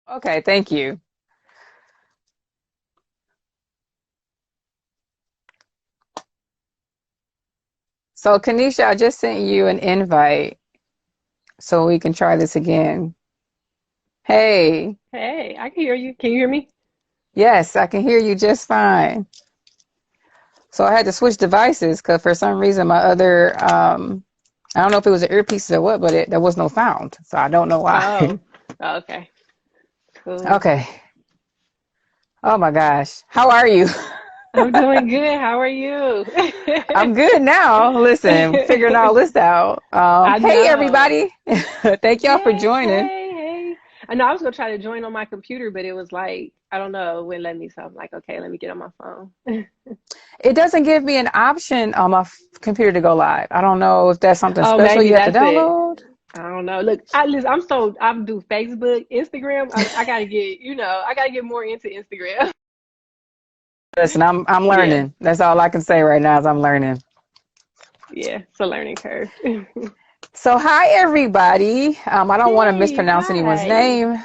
Okay, thank you. So, Kanisha, I just sent you an invite so we can try this again. Hey, Hey, I can hear you. Can you hear me? yes, I can hear you just fine. So I had to switch devices because for some reason my other, I don't know if it was an earpiece or what, but there was no sound. So I don't know why. Oh, okay. Cool. Okay. Oh my gosh. How are you? I'm doing good. How are you? I'm good now. Listen, figuring all this out. I Hey know. everybody. Thank y'all for Yes, joining. hey, hey. I know I was gonna try to join on my computer, but it was like, I don't know, it wouldn't let me. So I'm like, okay, let me get on my phone. It doesn't give me an option on my computer to go live. I don't know if that's something Oh, special maybe you have to that's it. download. I don't know. Look, listen, I do Facebook, Instagram. I gotta get, I gotta get more into Instagram. Listen, I'm Yeah, learning. That's all I can say right now is I'm learning. yeah, it's a learning curve. So hi everybody. I don't want to Yay, mispronounce anyone's hi. name.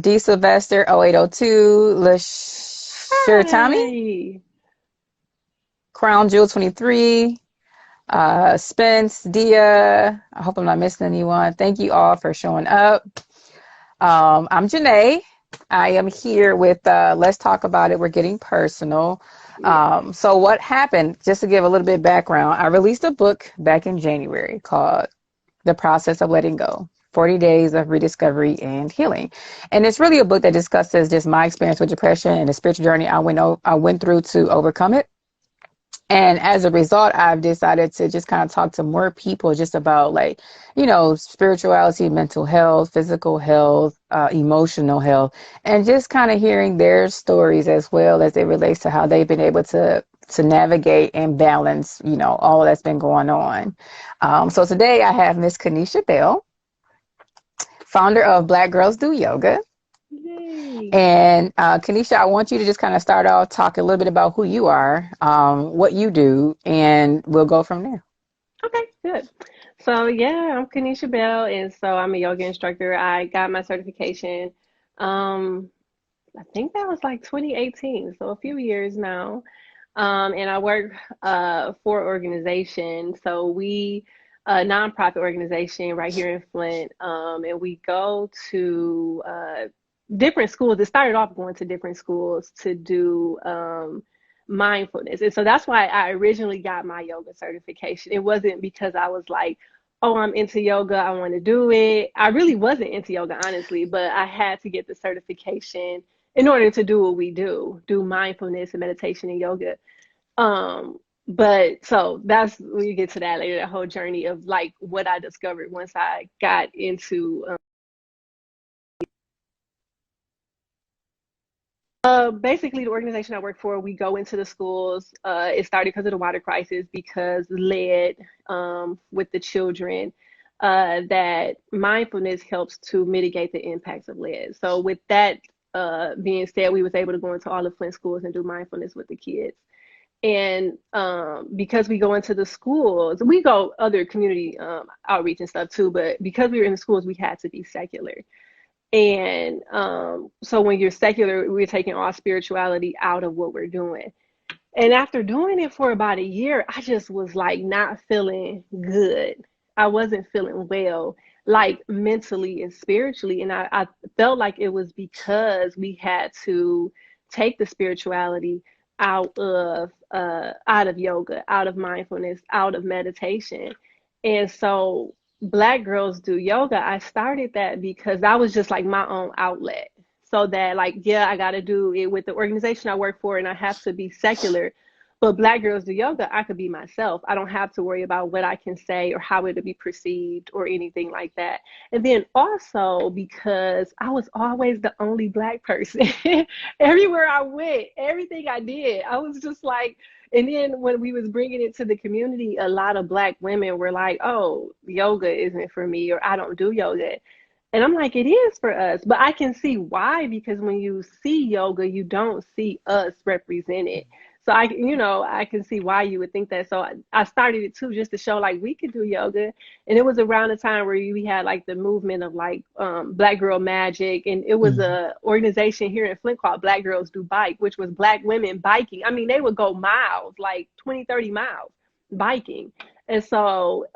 D Sylvester 0802, LaShire Tommy, Hi. Crown Jewel 23, Spence, Dia. I hope I'm not missing anyone. Thank you all for showing up. I'm Janae. I am here with Let's Talk About It. We're getting personal. Yeah. So what happened, just to give a little bit of background, I released a book back in January called The Process of Letting Go. 40 Days of Rediscovery and Healing. And it's really a book that discusses just my experience with depression and the spiritual journey I went through to overcome it. And as a result, I've decided to just kind of talk to more people just about like, spirituality, mental health, physical health, emotional health, and just kind of hearing their stories as well as it relates to how they've been able to navigate and balance, all that's been going on. So today I have Miss Canisha Bell, founder of Black Girls Do Yoga. Yay. And Kanisha, I want you to just kind of start off talking a little bit about who you are, what you do, and we'll go from there. Okay, good. So yeah, I'm Canisha Bell, and so I'm a yoga instructor. I got my certification. Um, I think that was like 2018, so a few years now. And I work for an organization. So we a nonprofit organization right here in Flint, and we go to different schools. It started off going to different schools to do mindfulness, and so that's why I originally got my yoga certification. It wasn't because I was like, oh, I'm into yoga, I want to do it. I really wasn't into yoga, honestly, but I had to get the certification in order to do what we do mindfulness and meditation and yoga. Um, but so that's we get to that later, that whole journey of like what I discovered once I got into basically the organization I work for. We go into the schools. It started because of the water crisis, because lead with the children. That mindfulness helps to mitigate the impacts of lead. So with that being said, we was able to go into all the Flint schools and do mindfulness with the kids. And because we go into the schools, we go other community outreach and stuff too, but because we were in the schools, we had to be secular. And so when you're secular, we're taking all spirituality out of what we're doing. And after doing it for about a year, I just was like not feeling good. I wasn't feeling well, like mentally and spiritually. And I felt like it was because we had to take the spirituality out of yoga, out of mindfulness, out of meditation. And so Black Girls Do Yoga, I started that because that was just like my own outlet. So that like, yeah, I gotta do it with the organization I work for and I have to be secular, but Black Girls Do Yoga, I could be myself. I don't have to worry about what I can say or how it'll be perceived or anything like that. And then also because I was always the only Black person. Everywhere I went, everything I did, I was just like, and then when we was bringing it to the community, a lot of Black women were like, oh, yoga isn't for me, or I don't do yoga. And I'm like, it is for us. But I can see why, because when you see yoga, you don't see us represented. So I can see why you would think that. So I started it too, just to show like we could do yoga. And it was around the time where we had like the movement of like Black Girl Magic, and it was Mhm. a organization here in Flint called Black Girls Do Bike, which was Black women biking. I mean, they would go miles, like 20, 30 miles biking. And so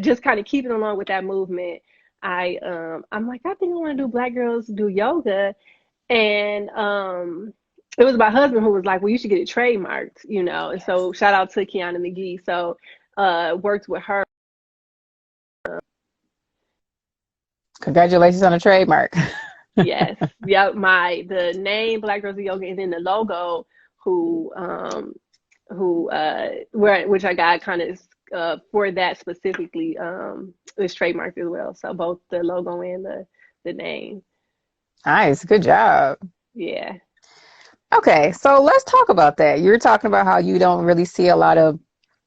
just kind of keeping along with that movement, I'm like, I think I want to do Black Girls Do Yoga. And it was my husband who was like, well, you should get it trademarked, And Yes. so shout out to Kiana McGee. So worked with her. Congratulations on a trademark. Yes. Yep. The name Black Girls of Yoga, and then the logo who which I got kind of for that specifically is trademarked as well. So both the logo and the name. Nice. Good job. Yeah. Okay, so let's talk about that. You're talking about how you don't really see a lot of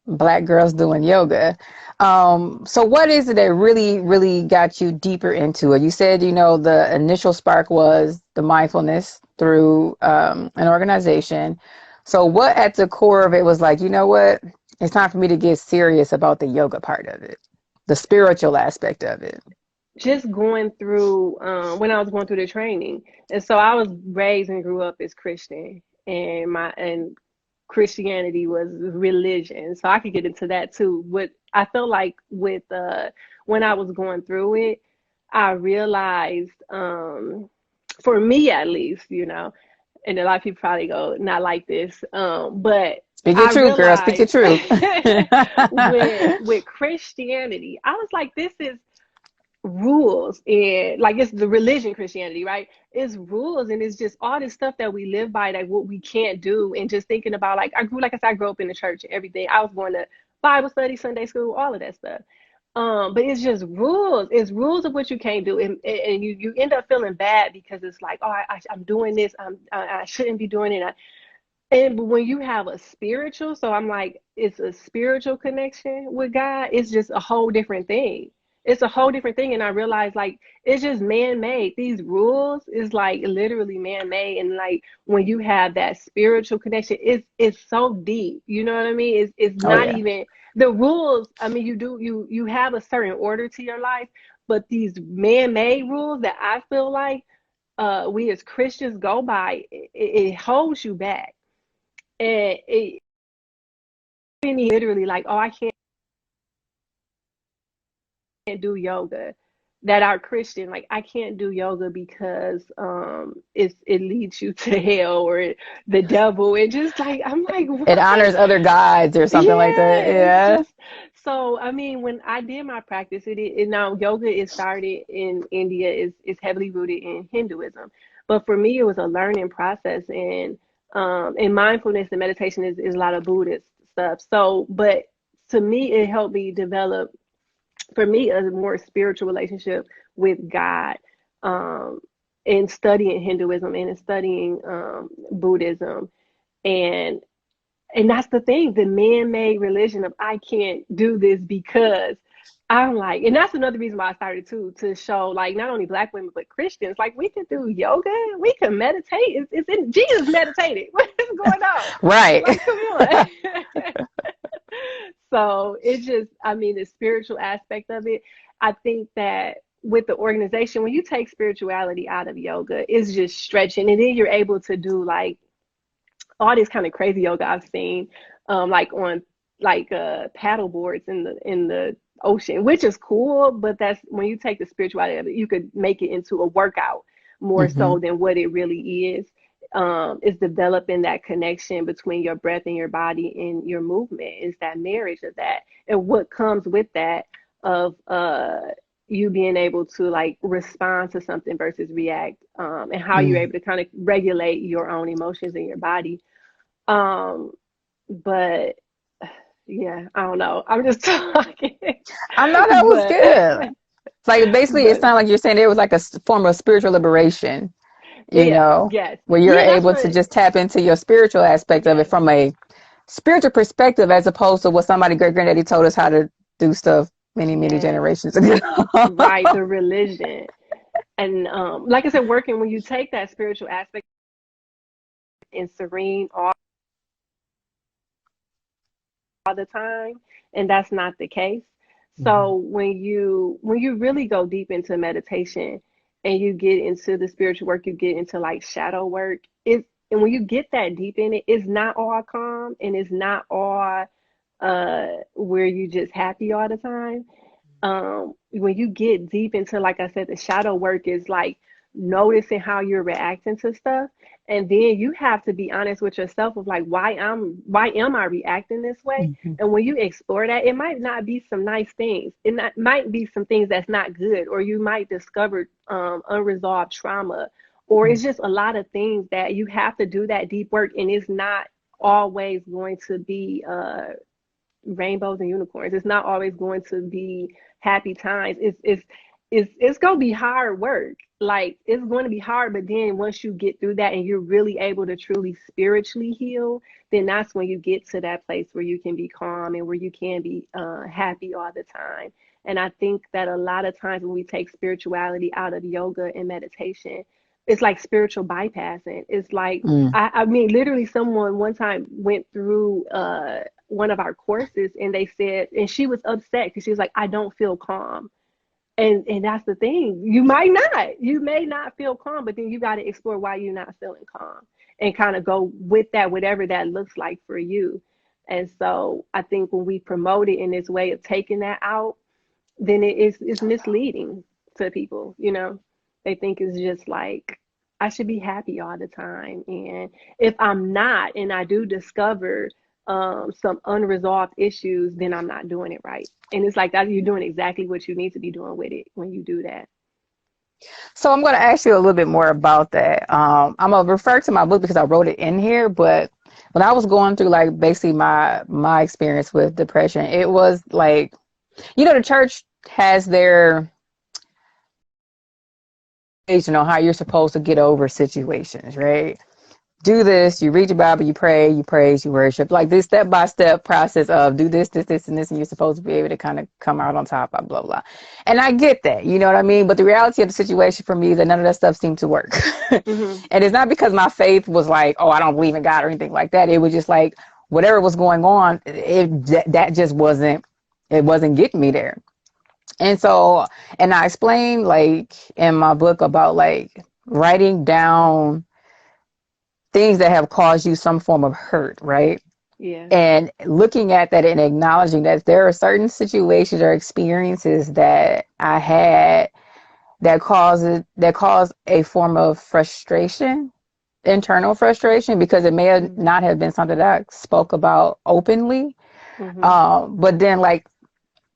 black girls doing yoga. So what is it that really, really got you deeper into it? You said, the initial spark was the mindfulness through an organization. So what at the core of it was like, you know what? It's time for me to get serious about the yoga part of it, the spiritual aspect of it. Just going through when I was going through the training. And so I was raised and grew up as Christian, and Christianity was religion. So I could get into that too. What I felt like with when I was going through it, I realized for me at least, and a lot of people probably go not like this, but Speak your I truth, girl. Speak your realized truth. with Christianity, I was like, this is rules, and like it's the religion Christianity, right? It's rules, and it's just all this stuff that we live by, that what we can't do. And just thinking about, like, like I said, I grew up in the church and everything. I was going to Bible study, Sunday school, all of that stuff. But it's just rules. It's rules of what you can't do, and you end up feeling bad because it's like, oh, I'm doing this. I shouldn't be doing it. But when you have a spiritual, so I'm like, it's a spiritual connection with God, it's just a whole different thing. It's a whole different thing. And I realized, like, it's just man made. These rules is like literally man made. And like when you have that spiritual connection, it's so deep. You know what I mean? It's Oh not yeah. even the rules. I mean, you have a certain order to your life, but these man made rules that I feel like we as Christians go by, it holds you back. And it made me literally like, oh, I can't do yoga. That are Christian, like, I can't do yoga because it leads you to hell or the devil. And just like, I'm like, It what? honors other gods or something like that. Yeah, it's Yeah. just so. I mean, when I did my practice, it now yoga is started in India, is heavily rooted in Hinduism, but for me, it was a learning process, and mindfulness and meditation is a lot of Buddhist stuff. So, but to me, it helped me develop, for me, a more spiritual relationship with God. Um, in studying Hinduism and in studying Buddhism, and that's the thing, the man-made religion of I can't do this because I'm like, and that's another reason why I started to show, like, not only black women but Christians, like, we can do yoga, we can meditate. It's in Jesus meditated. What is going on? Right. Like, come on. So it's just, I mean, the spiritual aspect of it. I think that with the organization, when you take spirituality out of yoga, it's just stretching, and then you're able to do like all this kind of crazy yoga I've seen, like on like paddle boards in the ocean, which is cool. But that's when you take the spirituality of it, you could make it into a workout more Hmm. so than what it really is. Is developing that connection between your breath and your body and your movement. Is that marriage of that, and what comes with that of you being able to like respond to something versus react, and how you're Mm. able to kind of regulate your own emotions in your body. um, but yeah, I don't know. I'm just talking, I know that was but good. It's like basically, it but sounded like you're saying it was like a form of spiritual liberation, yeah, yes, where you're yeah. That's able to what. just tap into your spiritual aspect of it Yes, from a spiritual perspective, as opposed to what somebody great granddaddy told us how to do stuff many, many yes, generations ago. right. The religion, and like I said, working when you take that spiritual aspect and serene, all all the time, and that's not the case. Mhm. So when you really go deep into meditation and you get into the spiritual work, you get into like shadow work, and when you get that deep in it, it's not all calm and it's not all where you just happy all the time. When you get deep into, like I said, the shadow work is like noticing how you're reacting to stuff, and then you have to be honest with yourself of like, why am I reacting this way? Mhm. And when you explore that, it might not be some nice things, might be some things that's not good, or you might discover unresolved trauma, or Mhm. it's just a lot of things that you have to do that deep work, and it's not always going to be rainbows and unicorns. It's not always going to be happy times. It's gonna be hard work. Like, it's going to be hard, but then once you get through that and you're really able to truly spiritually heal, then that's when you get to that place where you can be calm and where you can be happy all the time. And I think that a lot of times when we take spirituality out of yoga and meditation, it's like spiritual bypassing. It's like, Mm. I mean, literally, someone one time went through one of our courses, and they said, and she was upset because she was like, I don't feel calm. And that's the thing. You may not feel calm, but then you got to explore why you're not feeling calm and kind of go with that, whatever that looks like for you. And so I think when we promote it in this way of taking that out, then it's misleading to people. They think it's just like, I should be happy all the time, and if I'm not, and I do discover some unresolved issues, then I'm not doing it right. And it's like that, you're doing exactly what you need to be doing with it when you do that. So I'm going to ask you a little bit more about that. I'm gonna refer to my book because I wrote it in here. But when I was going through like basically my experience with depression, it was like, the church has their how you're supposed to get over situations, right? Do this, you read your Bible, you pray, you praise, you worship, like this step by step process of do this, this, this, and this, and you're supposed to be able to kind of come out on top, blah, blah, blah. And I get that, you know what I mean? But the reality of the situation for me is that none of that stuff seemed to work. Mm-hmm. And it's not because my faith was like, oh, I don't believe in God or anything like that. It was just like whatever was going on, that just wasn't getting me there. And so, and I explained like in my book about like writing down things that have caused you some form of hurt, right? Yeah. And looking at that and acknowledging that there are certain situations or experiences that I had that caused a form of frustration, internal frustration, because it may have Mm-hmm. not have been something that I spoke about openly. Mm-hmm. But then like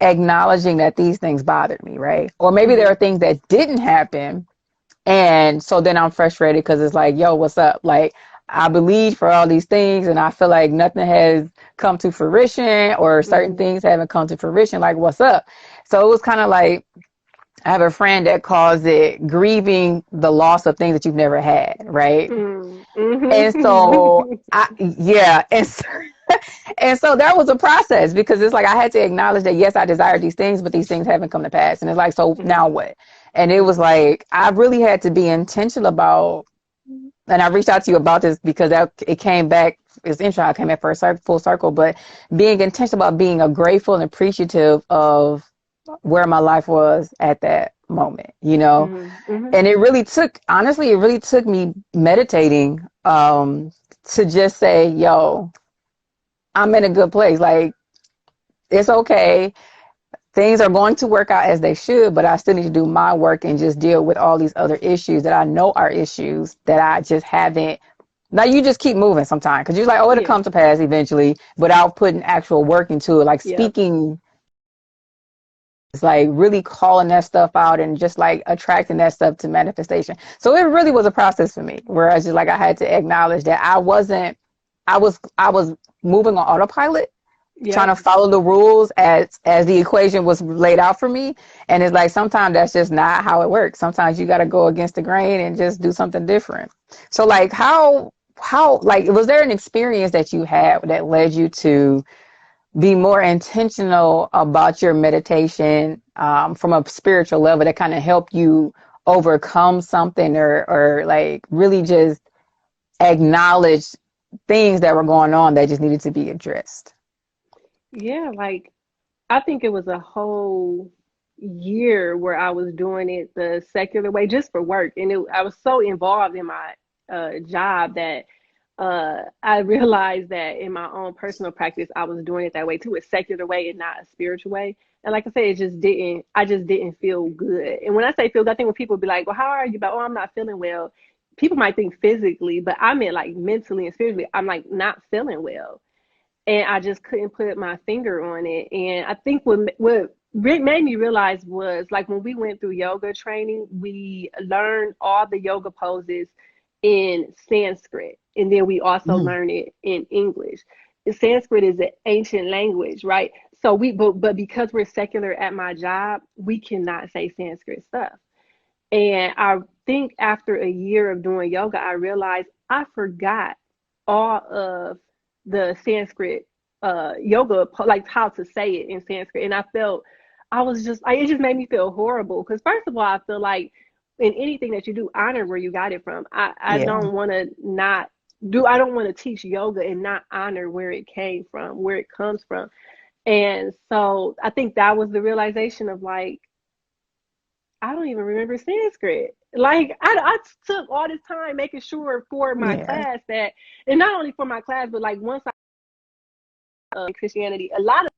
acknowledging that these things bothered me, right? Or maybe there Mm-hmm. are things that didn't happen, and so then I'm frustrated because it's like, yo, what's up? Like, I believe for all these things and I feel like nothing has come to fruition or certain Mm-hmm. things haven't come to fruition. Like, what's up? So it was kind of like, I have a friend that calls it grieving the loss of things that you've never had, right? And so Mm-hmm. yeah. And so that was a process because it's like I had to acknowledge that yes, I desire these things, but these things haven't come to pass. And it's like, so now what? And it was Mm-hmm. like I really had to be intentional about, and I reached out to you about this because it came back. It's interesting. I came back for a full circle, but being intentional about being a grateful and appreciative of where my life was at that moment, Mm-hmm. and it really took me meditating, to just say, yo, I'm in a good place. Like, it's okay. Things are going to work out as they should, but I still need to do my work and just deal with all these other issues that I know are issues that I just haven't. Now you just keep moving sometimes because you're like, oh, it'll Yeah. come to pass eventually, without putting actual work into it, like Yep. speaking. It's like really calling that stuff out and just like attracting that stuff to manifestation. So it really was a process for me, where I just like I had to acknowledge that I was moving on autopilot, trying Yep. to follow the rules as the equation was laid out for me. And it's like sometimes that's just not how it works. Sometimes you got to go against the grain and just do something different. So like how like was there an experience that you had that led you to be more intentional about your meditation, from a spiritual level, that kind of help you overcome something, or like really just acknowledge things that were going on that just needed to be addressed? Yeah, like I think it was a whole year where I was doing it the secular way just for work. And I was so involved in my job that I realized that in my own personal practice, I was doing it that way too, a secular way and not a spiritual way. And like I said, I just didn't feel good. And when I say feel good, I think when people be like, well, how are you? But, oh, I'm not feeling well. People might think physically, but I meant like mentally and spiritually, I'm like not feeling well, and I just couldn't put my finger on it. And I think what made me realize was like when we went through yoga training, we learned all the yoga poses in Sanskrit, and then we also Mm. learn it in English. Sanskrit is an ancient language, right? So but because we're secular at my job, we cannot say Sanskrit stuff. And I think after a year of doing yoga, I realized I forgot all of the Sanskrit yoga, like how to say it in Sanskrit. And I was just, it just made me feel horrible. Because, first of all, I feel like in anything that you do, honor where you got it from. I Yeah. don't want to not I don't want to teach yoga and not honor where it came from, where it comes from. And so I think that was the realization of like, I don't even remember Sanskrit. Like I took all this time making sure for my Yeah. class that, and not only for my class, but like once I Christianity, a lot of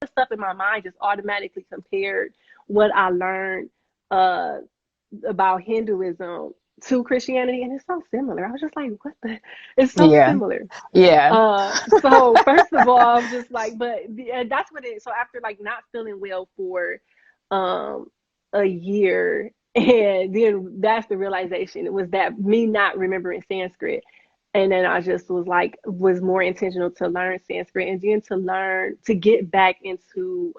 stuff in my mind just automatically compared what I learned uh, about Hinduism to Christianity, and it's so similar. I was just like, what the? It's so Yeah. similar. Yeah. So first of all, I'm just like, but that's what it. So after like not feeling well for um a year, and then that's the realization. It was that me not remembering Sanskrit, and then I just was more intentional to learn Sanskrit, and then to get back into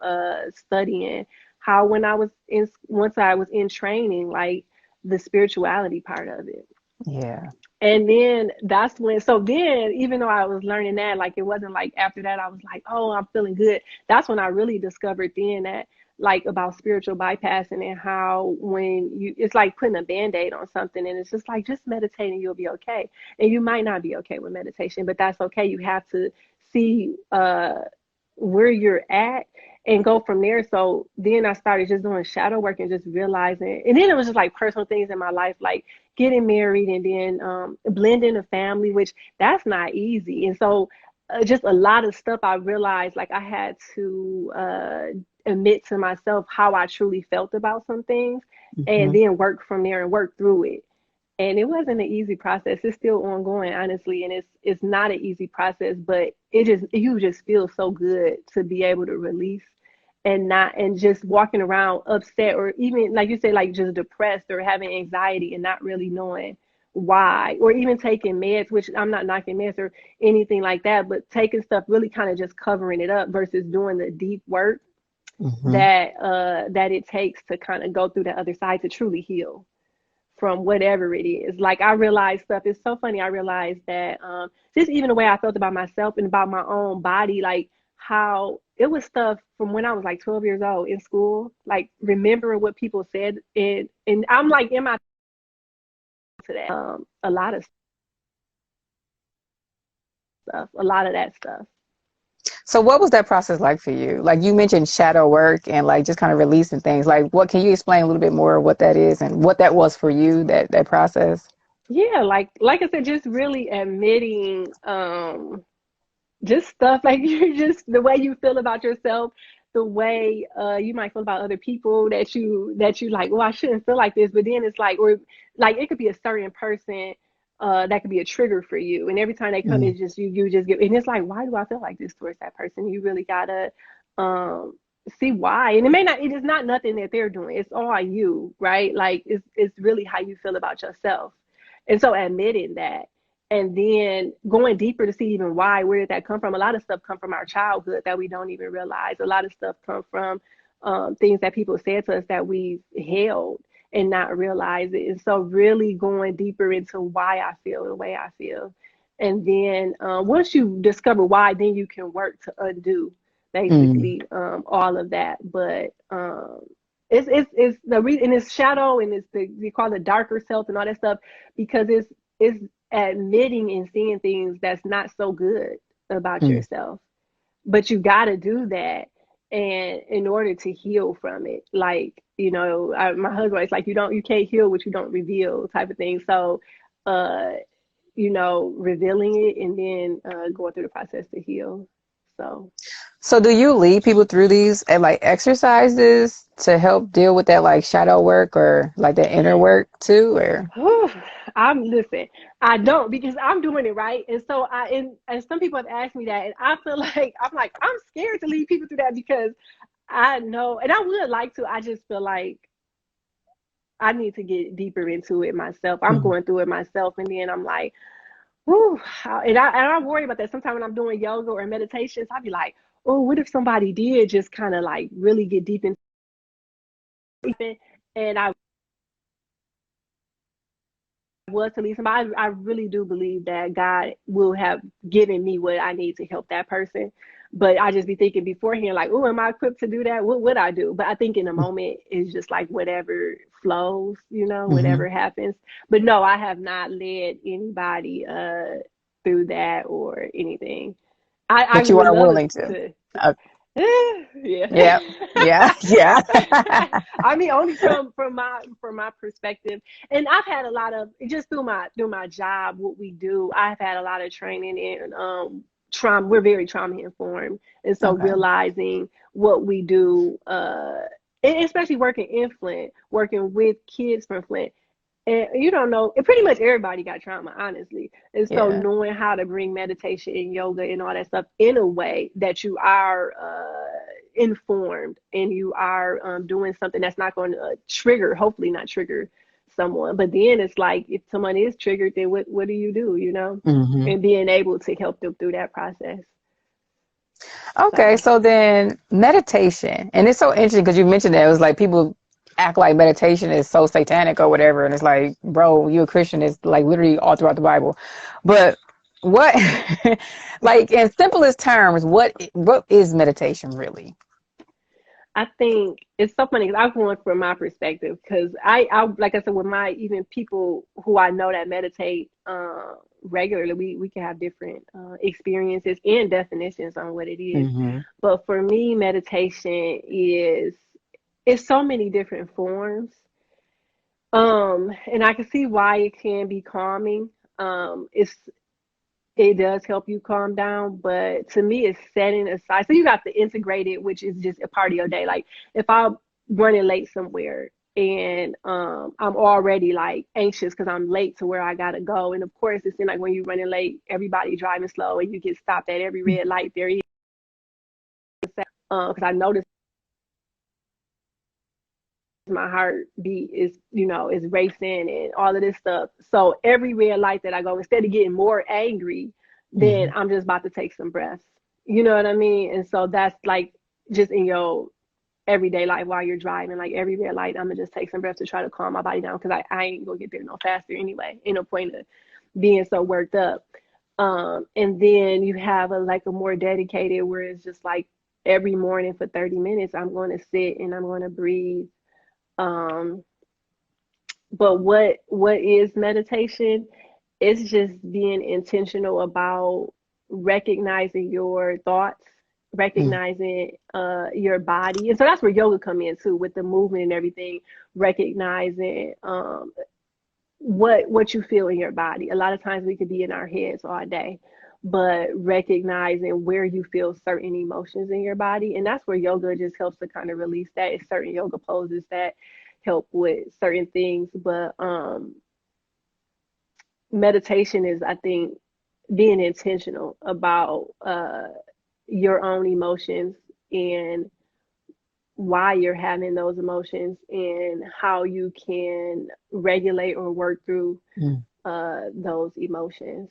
studying how when I was in once I was in training, like the spirituality part of it. Yeah. And then that's when, so then, even though I was learning that, like, it wasn't like after that, I was like, oh, I'm feeling good. That's when I really discovered then that, like, about spiritual bypassing and how it's like putting a band aid on something. And it's just like, just meditate and you'll be okay. And you might not be okay with meditation, but that's okay. You have to see, where you're at and go from there. So then I started just doing shadow work and just realizing, and then it was just like personal things in my life, like getting married and then blending a family, which that's not easy. And so just a lot of stuff I realized like I had to admit to myself how I truly felt about some things and Hmm. then work from there and work through it. And it wasn't an easy process. It's still ongoing, honestly, and it's not an easy process, but you just feel so good to be able to release and not and just walking around upset or even like you say, like just depressed or having anxiety and not really knowing why, or even taking meds, which I'm not knocking meds or anything like that, but taking stuff really kind of just covering it up versus doing the deep work Hmm. that it takes to kind of go through the other side to truly heal from whatever it is. Like I realized stuff. It's so funny. I realized that just even the way I felt about myself and about my own body, like how it was stuff from when I was like 12 years old in school, like remembering what people said, and I'm like in my to that a lot of stuff, a lot of that stuff. So what was that process like for you? Like you mentioned shadow work and like just kind of releasing things. Like what can you explain a little bit more of what that is and what that was for you, that process? Yeah, like I said, just really admitting just stuff like you just the way you feel about yourself, the way you might feel about other people that you like, well, I shouldn't feel like this, but then it's like, or like it could be a certain person that could be a trigger for you, and every time they come, Mm. it's just you just get, and it's like, why do I feel like this towards that person? You really gotta um see why, and it is not nothing that they're doing, it's all you, right? Like it's really how you feel about yourself, and so admitting that and then going deeper to see even why, where did that come from? A lot of stuff come from our childhood that we don't even realize. A lot of stuff come from things that people said to us that we've held and not realize it. And so really going deeper into why I feel the way I feel. And then once you discover why, then you can work to undo Mm. basically all of that. But it's the reason, and it's shadow, and it's the we call it darker self and all that stuff because it's admitting and seeing things that's not so good. about Mm. yourself. But you got to do that, and in order to heal from it, like, my husband is like, you can't heal what you don't reveal, type of thing. So uh revealing it, and then going through the process to heal. So So do you lead people through these like exercises to help deal with that like shadow work or like that inner work too, or? whew, I'm listen. I don't, because I'm doing it right, and so and some people have asked me that, and I feel like I'm scared to lead people through that, because I know, and I would like to. I just feel like I need to get deeper into it myself. I'm Mhm. going through it myself, and then I'm like, whew, and I worry about that. Sometimes when I'm doing yoga or meditations, I'd be like, oh, what if somebody did just kind of like really get deep into it, and I was to lead somebody. I really do believe that God will have given me what I need to help that person. But I just be thinking beforehand, like, oh, am I equipped to do that? What would I do? But I think in the moment it's just like whatever flows, Mhm. whatever happens. But no, I have not led anybody through that or anything. I But you would are love willing to. to. Uh, Yeah. yeah. Yeah. Yeah. I mean, only from my perspective, and I've had a lot of, just through my job, what we do. I've had a lot of training in trauma. We're very trauma informed, and so Okay. realizing what we do, and especially working in Flint, working with kids from Flint, and you don't know, and pretty much everybody got trauma, honestly. And so Yeah. knowing how to bring meditation and yoga and all that stuff in a way that you are informed, and you are doing something that's not going to trigger, hopefully not trigger someone. But then it's like, if someone is triggered, then what do you do, Hmm. and being able to help them through that process. Okay, So so then meditation, and it's so interesting because you mentioned that it was like people act like meditation is so satanic or whatever, and it's like, bro, you a Christian? It's like literally all throughout the Bible. But what, like in simplest terms, what is meditation really? I think it's so funny because I'm going from my perspective, because I like I said, with my, even people who I know that meditate regularly, we can have different experiences and definitions on what it is. Hmm. But for me, meditation is, it's so many different forms. And I can see why it can be calming. It does help you calm down, but to me, it's setting aside. So you got the integrated, which is just a part of your day. Like, if I'm running late somewhere, and I'm already like anxious because I'm late to where I gotta go, and of course, it seems like when you're running late, everybody driving slow, and you get stopped at every red light. There is, because I noticed my heartbeat is racing and all of this stuff. So every red light that I go, instead of getting more angry, then Hmm. I'm just about to take some breaths. You know what I mean? And so that's like, just in your everyday life while you're driving, like every red light, I'm gonna just take some breaths to try to calm my body down, because I ain't gonna get there no faster anyway. Ain't no point of being so worked up. And then you have a more dedicated, where it's just like every morning for 30 minutes, I'm going to sit and I'm going to breathe. um, but what is meditation? It's just being intentional about recognizing your thoughts, recognizing your body. And so that's where yoga come in too, with the movement and everything, recognizing what you feel in your body. A lot of times we could be in our heads all day, but recognizing where you feel certain emotions in your body. And that's where yoga just helps to kind of release that. It's certain yoga poses that help with certain things. But meditation is, I think, being intentional about your own emotions, and why you're having those emotions, and how you can regulate or work through those emotions,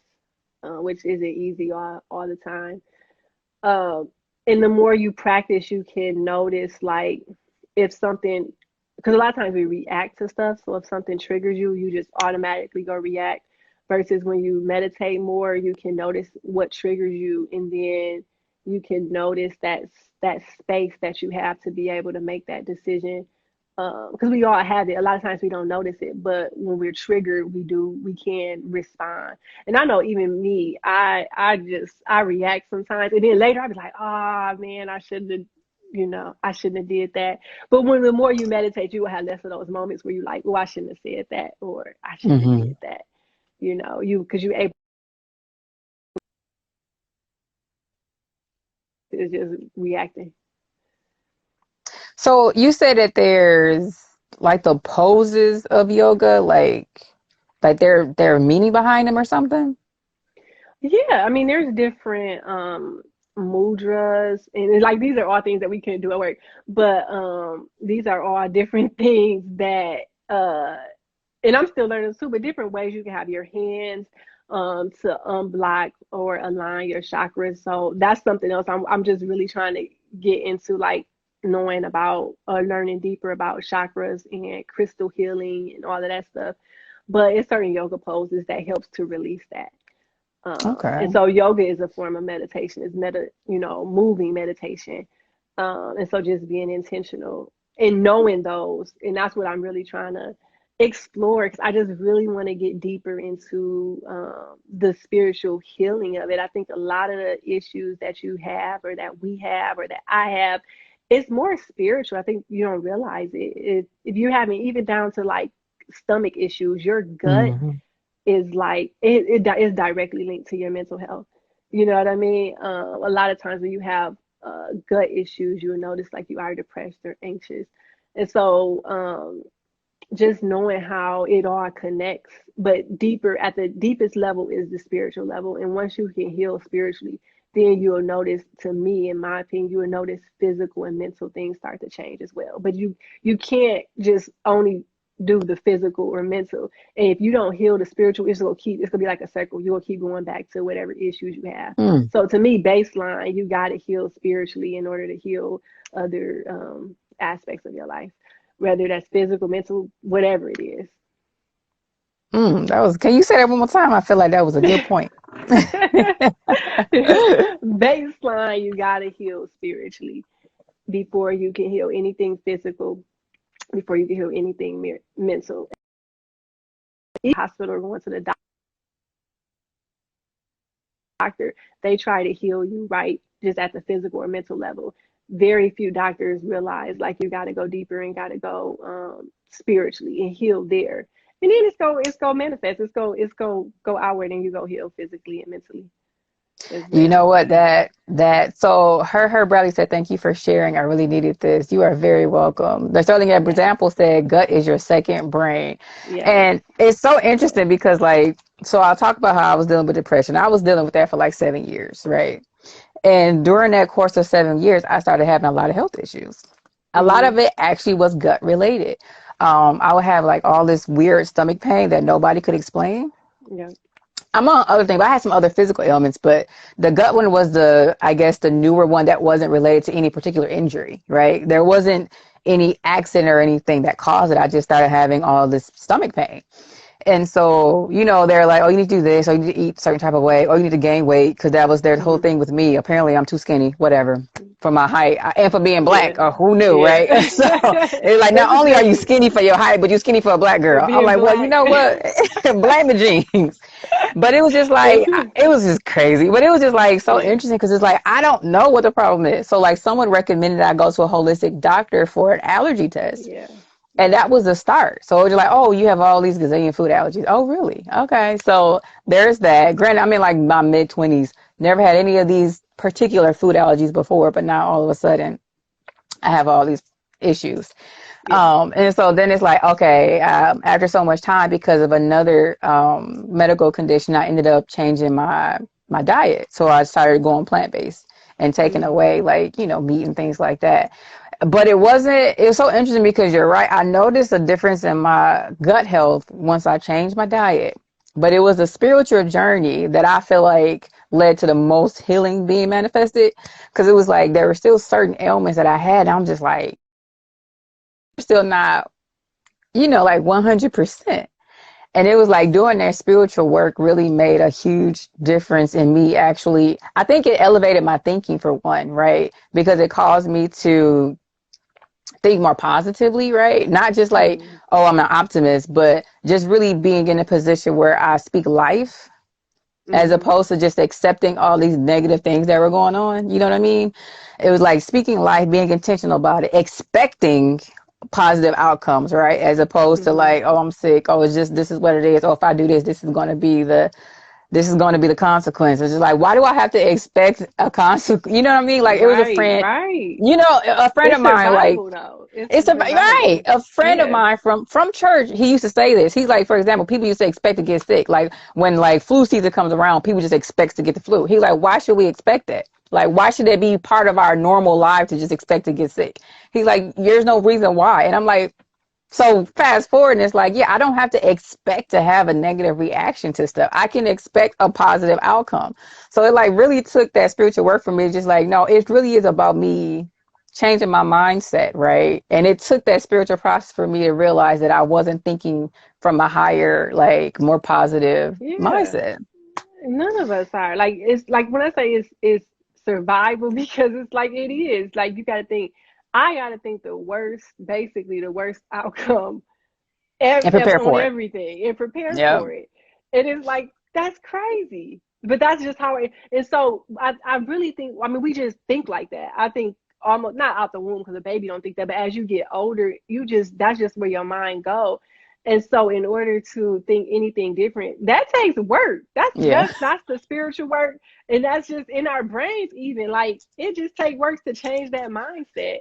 which isn't easy all the time. Um, and the more you practice, you can notice, like, if something, because a lot of times we react to stuff. So if something triggers you, you just automatically go react. Versus when you meditate more, you can notice what triggers you, and then you can notice that space that you have to be able to make that decision because we all have it. A lot of times we don't notice it, but when we're triggered, we can respond. And I know even me, I react sometimes, and then later I'll be like, oh man, I shouldn't have did that. But when the more you meditate, you will have less of those moments where you like, oh, I shouldn't have said that, or I shouldn't have Hmm. did that. Because you able to just reacting. So you said that there's like the poses of yoga, like there are meaning behind them or something. Yeah, I mean, there's different mudras, and like these are all things that we can do at work. But these are all different things that and I'm still learning too, but different ways you can have your hands to unblock or align your chakras. So that's something else I'm just really trying to get into, like knowing about learning deeper about chakras and crystal healing and all of that stuff. But it's certain yoga poses that helps to release that. And Okay. so yoga is a form of meditation. It's moving meditation. And so just being intentional and knowing those, and that's what I'm really trying to explore, because I just really want to get deeper into the spiritual healing of it. I think a lot of the issues that you have, or that we have, or that I have, it's more spiritual. I think you don't realize it. If you're having even down to like stomach issues, your gut Hmm. is like it is directly linked to your mental health. You know what I mean? A lot of times when you have gut issues, you'll notice like you are depressed or anxious, and so just knowing how it all connects, but deeper at the deepest level is the spiritual level. And once you can heal spiritually, then you'll notice, to me, in my opinion, you will notice physical and mental things start to change as well. But you can't just only do the physical or mental. And if you don't heal the spiritual, it's gonna be like a circle. You'll keep going back to whatever issues you have. Mm. So to me, baseline, you gotta heal spiritually in order to heal other aspects of your life, whether that's physical, mental, whatever it is. Mm. That was, can you say that one more time? I feel like that was a good point. Baseline, you gotta heal spiritually before you can heal anything physical, before you can heal anything mental. Hospital or going to the doctor, they try to heal you right just at the physical or mental level. Very few doctors realize like you got to go deeper and got to go spiritually and heal there. And then it's go manifest. It's go outward, and you go heal physically and mentally as You well. know what, so her Bradley said, thank you for sharing. I really needed this. You are very welcome. The Sterling Yeah. example said, gut is your second brain. Yes. And it's so interesting because like, so I'll talk about how I was dealing with depression. I was dealing with that for like 7 years, right? And during that course of 7 years, I started having a lot of health issues. A lot Mm-hmm. of it actually was gut related. I would have like all this weird stomach pain that nobody could explain. Yeah. Among other things, but I had some other physical ailments, but the gut one was I guess, the newer one that wasn't related to any particular injury, right? There wasn't any accident or anything that caused it. I just started having all this stomach pain. And so, they're like, oh, you need to do this, or you need to eat a certain type of way, or you need to gain weight, because that was their whole Mm-hmm. thing with me. Apparently, I'm too skinny, whatever, for my height, and for being black, Yeah. or who knew, right? Yeah. So it's like, not That's only are you definitely skinny for your height, but you're skinny for a black for girl. I'm being like, well, you black. know what? Blame the jeans. But it was just That's like, true. it was just crazy. But it was just like so Yeah. interesting because it's like, I don't know what the problem is. So, like, someone recommended I go to a holistic doctor for an allergy test. Yeah. And Yeah. that was the start. So it was like, oh, you have all these gazillion food allergies. Oh, really? Okay. So there's that. Granted, I'm in like my mid 20s, never had any of these particular food allergies before, but now all of a sudden I have all these issues. Yeah. And so then it's like, okay, after so much time, because of another medical condition, I ended up changing my diet. So I started going plant-based and taking Mm-hmm. away like, meat and things like that. But it was so interesting because you're right. I noticed a difference in my gut health once I changed my diet. But it was a spiritual journey that I feel like led to the most healing being manifested. Because it was like there were still certain ailments that I had. And I'm just like, still not, like 100%. And it was like doing that spiritual work really made a huge difference in me. Actually, I think it elevated my thinking for one, right? Because it caused me to think more positively, right? Not just like, Mm, oh, I'm an optimist, but just really being in a position where I speak life as mm-hmm. opposed to just accepting all these negative things that were going on. You know what I mean? It was like speaking life, being intentional about it, expecting positive outcomes, right? As opposed to Mm-hmm. like, oh, I'm sick. Oh, it's just, this is what it is. Oh, if I do this, this is going to be the consequence. It's just like, why do I have to expect a consequence? You know what I mean? Like, it was a Right, friend, right. a friend of It's mine, like, survival though. It's it's a right. survival. A friend of Yeah. mine from church, he used to say this. He's like, for example, people used to expect to get sick. Like when like flu season comes around, people just expect to get the flu. He's like, why should we expect that? Like, why should it be part of our normal life to just expect to get sick? He's like, there's no reason why. And I'm like, so fast forward, and it's like, yeah, I don't have to expect to have a negative reaction to stuff. I can expect a positive outcome. So it like really took that spiritual work for me. Just like, no, it really is about me changing my mindset, right? And it took that spiritual process for me to realize that I wasn't thinking from a higher, like more positive Yeah. mindset. None of us are. Like it's like when I say it's survival because it's like it is. Like you gotta think I gotta think the worst, basically the worst outcome And prepare on for it. everything and prepare Yep. for it. And it's like that's crazy. But that's just how it and so I really think I mean we just think like that. I think almost not out the womb because a baby don't think that, but as you get older, you just that's just where your mind go. And so in order to think anything different, that takes work. Yeah. That's the spiritual work. And that's just in our brains even. Like it just takes work to change that mindset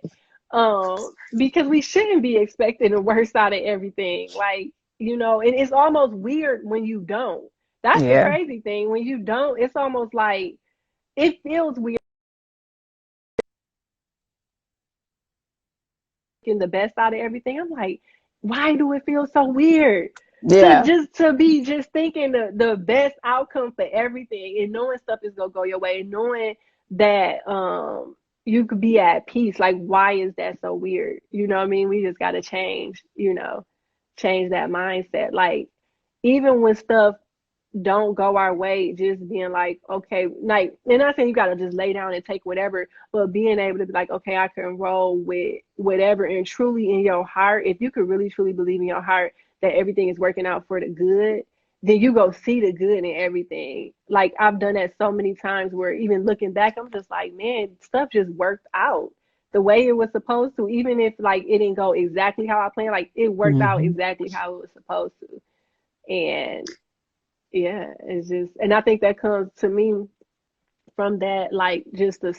because we shouldn't be expecting the worst out of everything. Like, you know, and it's almost weird when you don't. That's the Yeah. crazy thing. When you don't, it's almost like it feels weird getting the best out of everything. I'm like, why do it feel so weird? Yeah. To be just thinking the best outcome for everything and knowing stuff is gonna go your way and knowing that you could be at peace. Like why is that so weird? You know what I mean? We just gotta change, change that mindset. Like even when stuff don't go our way, just being like, okay, like, and not saying you gotta just lay down and take whatever, but being able to be like, okay, I can roll with whatever, and truly in your heart, if you could really truly believe in your heart that everything is working out for the good, then you go see the good in everything. Like I've done that so many times where even looking back, I'm just like, man, stuff just worked out the way it was supposed to, even if like it didn't go exactly how I planned, like it worked out Hmm. exactly how it was supposed to. And yeah, it's just, and I think that comes to me from that, like just the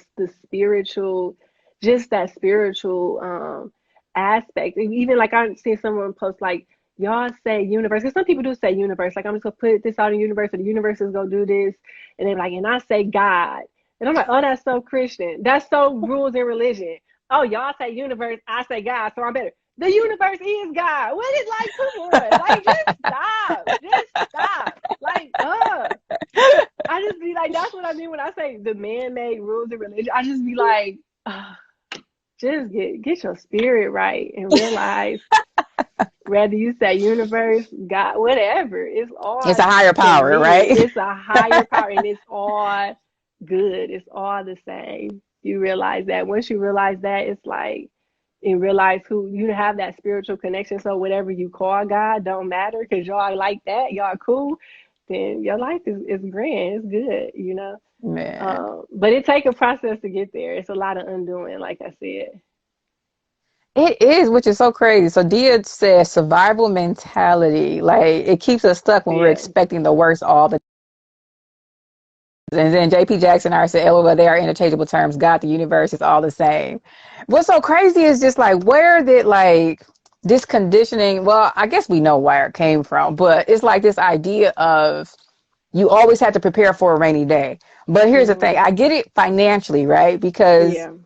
spiritual, just that spiritual aspect. And even like I see someone post like, y'all say universe, because some people do say universe. Like I'm just gonna put this out in the universe, and the universe is gonna do this, and they're like, and I say God, and I'm like, oh, that's so Christian. That's so rules in religion. Oh, y'all say universe, I say God, so I'm better. The universe is God. What is like, come on, like just stop, like, I just be like, that's what I mean when I say the man-made rules of religion. I just be like, just get your spirit right and realize whether you say universe, God, whatever, it's It's all a higher power, convenient. right? It's a higher power and it's all good. It's all the same. You realize that. Once you realize that, it's like and realize who you have that spiritual connection. So whatever you call God don't matter because y'all like that, y'all cool, then your life is grand. It's good, you know. Man. But it take a process to get there. It's a lot of undoing, like I said. It is, which is so crazy. So Dia says survival mentality, like it keeps us stuck when we're Yeah. expecting the worst all the time. And then JP Jackson I said, LOL, they are interchangeable terms. God, the universe is all the same. What's so crazy is just like where did like this conditioning, well, I guess we know where it came from, but it's like this idea of you always have to prepare for a rainy day. But here's the thing, Hmm. I get it financially, right? Because Yeah.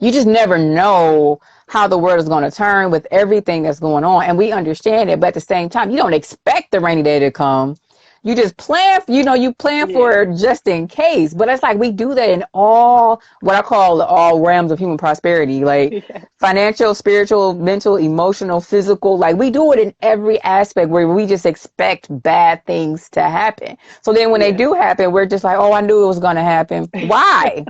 you just never know how the world is going to turn with everything that's going on. And we understand it. But at the same time, you don't expect the rainy day to come. You just plan, you plan for Yeah. it just in case. But it's like we do that in all what I call all realms of human prosperity, like Yeah. financial, spiritual, mental, emotional, physical. Like we do it in every aspect where we just expect bad things to happen. So then when they Yeah. do happen, we're just like, oh, I knew it was going to happen. Why?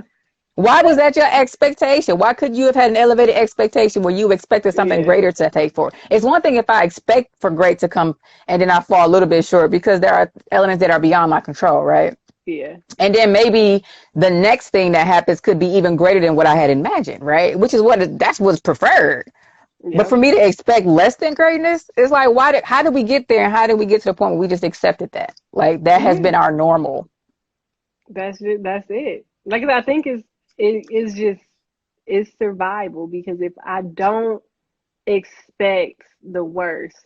Why was that your expectation? Why could you have had an elevated expectation where you expected something Yeah, greater to take forward? It's one thing if I expect for great to come and then I fall a little bit short because there are elements that are beyond my control, right? yeah, And then maybe the next thing that happens could be even greater than what I had imagined, right? Which is that's what's preferred. But yeah. for me to expect less than greatness, it's like, how did we get there? And how did we get to the point where we just accepted that? Like, that has Yeah. been our normal. That's it. That's it. Like I think it's just it's survival because if I don't expect the worst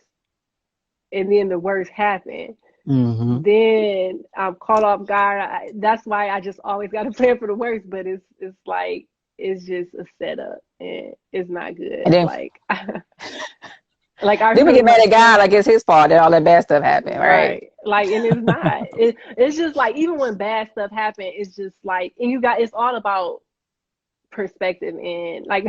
and then the worst happen, Mm-hmm. then I'm caught off guard. That's why I just always got to plan for the worst. But it's like it's just a setup and it's not good. And then, Like like I then we remember get mad my at God son. like it's his fault that all that bad stuff happened, right? Right. Like, and it's not. It's just like even when bad stuff happen, it's just like, and you got it's all about perspective. And like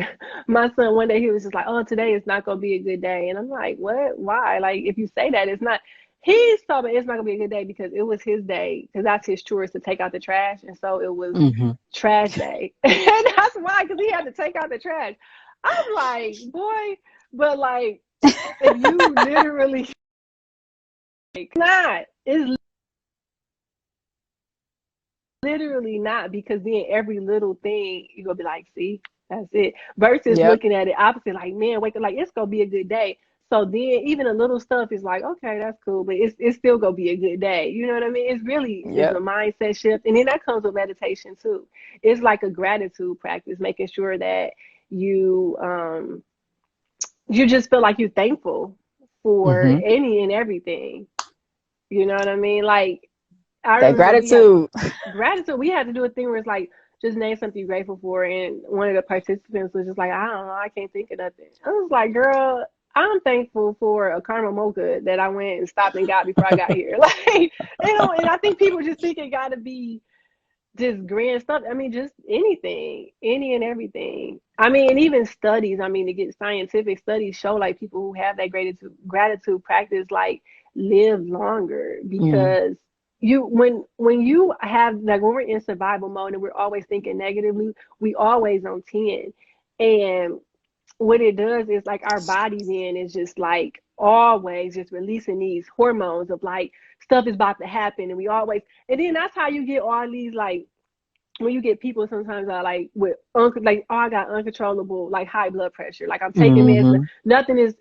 my son one day he was just like, oh, today is not gonna be a good day. And I'm like, what? Why? Like if you say that, it's not. He's told me it's not gonna be a good day because it was his day because that's his chores to take out the trash, and so it was Mm-hmm. trash day, and that's why because he had to take out the trash. I'm like, boy, but like if you literally like, not, it's literally not because then every little thing you're gonna be like, see, that's it. Versus Yep. looking at it opposite, like, man, wake up, like it's gonna be a good day. So then even a little stuff is like, okay, that's cool, but it's still gonna be a good day. You know what I mean? It's really is a Yep. mindset shift. And then that comes with meditation too. It's like a gratitude practice, making sure that you you just feel like you're thankful for Mm-hmm. any and everything. You know what I mean? Like I That remember we had gratitude. gratitude. We had to do a thing where it's like just name something you're grateful for, and one of the participants was just like, I don't know, I can't think of nothing. I was like, girl, I'm thankful for a caramel mocha that I went and stopped and got before I got here. Like, and I think people just think it got to be just grand stuff. I mean, just anything, any and everything. I mean, and even studies. I mean, to get scientific studies show like people who have that gratitude practice like live longer Mm. because you when you have like when we're in survival mode and we're always thinking negatively, we always on 10. And what it does is like our body then is just like always just releasing these hormones of like stuff is about to happen and we always and then that's how you get all these like when you get people sometimes are like with like oh I got uncontrollable like high blood pressure like I'm taking meds but Mm-hmm. nothing is